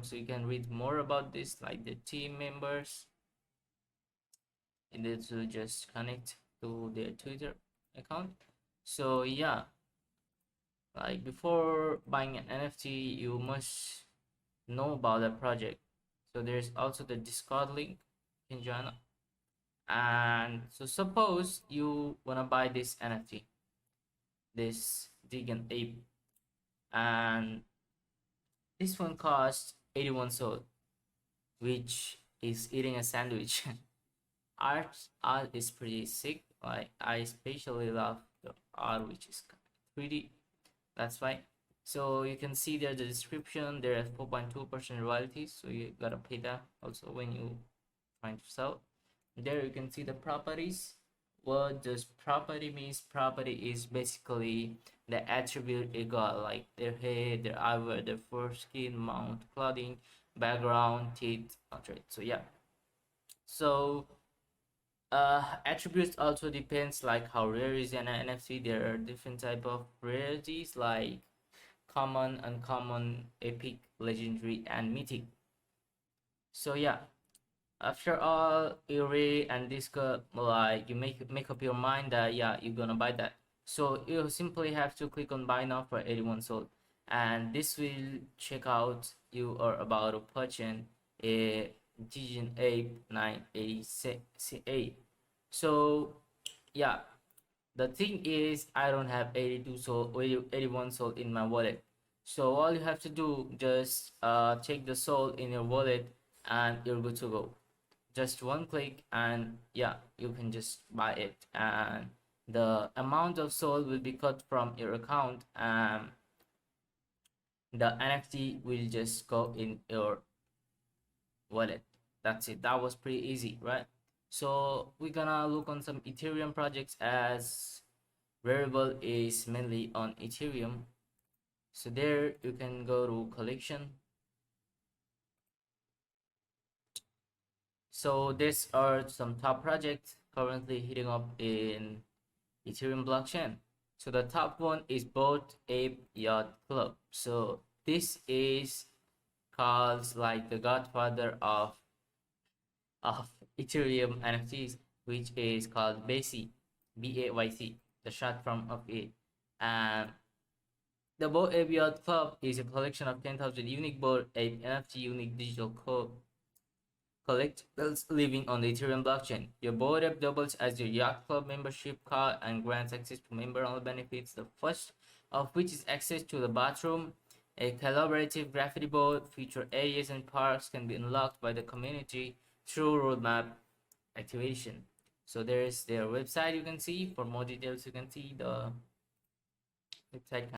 so you can read more about this, like the team members. You need to just connect to their Twitter account. So yeah, like before buying an NFT, you must know about the project. So there's also the Discord link in join. And so suppose you wanna buy this NFT, this Degen Ape, and this one costs 81 soul, which is eating a sandwich. art is pretty sick. Like I especially love the art, which is 3D. That's why. So you can see there the description. There are 4.2% royalties, so you gotta pay that also when you trying to sell. There you can see the properties. What does property means? Property is basically the attribute it got, like their head, their eyebrow, their foreskin, mount, clothing, background, teeth, etc. So yeah. So attributes also depends like how rare is an NFT. There are different type of rarities like common, uncommon, epic, legendary, and mythic. So yeah, after all, you read and discuss, like you make up your mind that yeah, you're gonna buy that. So you simply have to click on buy now for 81 sold, and this will check out you are about to purchase a Degen Ape 988. So yeah, the thing is I don't have 82 sold or 81 sold in my wallet. So all you have to do, just check the sold in your wallet and you're good to go. Just one click and yeah, you can just buy it, and the amount of soul will be cut from your account, and the NFT will just go in your wallet. That's it. That was pretty easy, right? So we're gonna look on some Ethereum projects, as Rarible is mainly on Ethereum. So there you can go to collection. So these are some top projects currently hitting up in Ethereum blockchain. So the top one is Bored Ape Yacht Club. So this is called like the godfather of Ethereum NFTs, which is called BAYC, BAYC, the short form of it. And the Bored Ape Yacht Club is a collection of 10,000 unique Bored Ape NFT unique digital collectibles living on the Ethereum blockchain. Your Bored Ape doubles as your Yacht Club membership card and grants access to member-only benefits, the first of which is access to the bathroom. A collaborative graffiti board, future areas and parks can be unlocked by the community through roadmap activation. So there is their website you can see. For more details, you can see the website.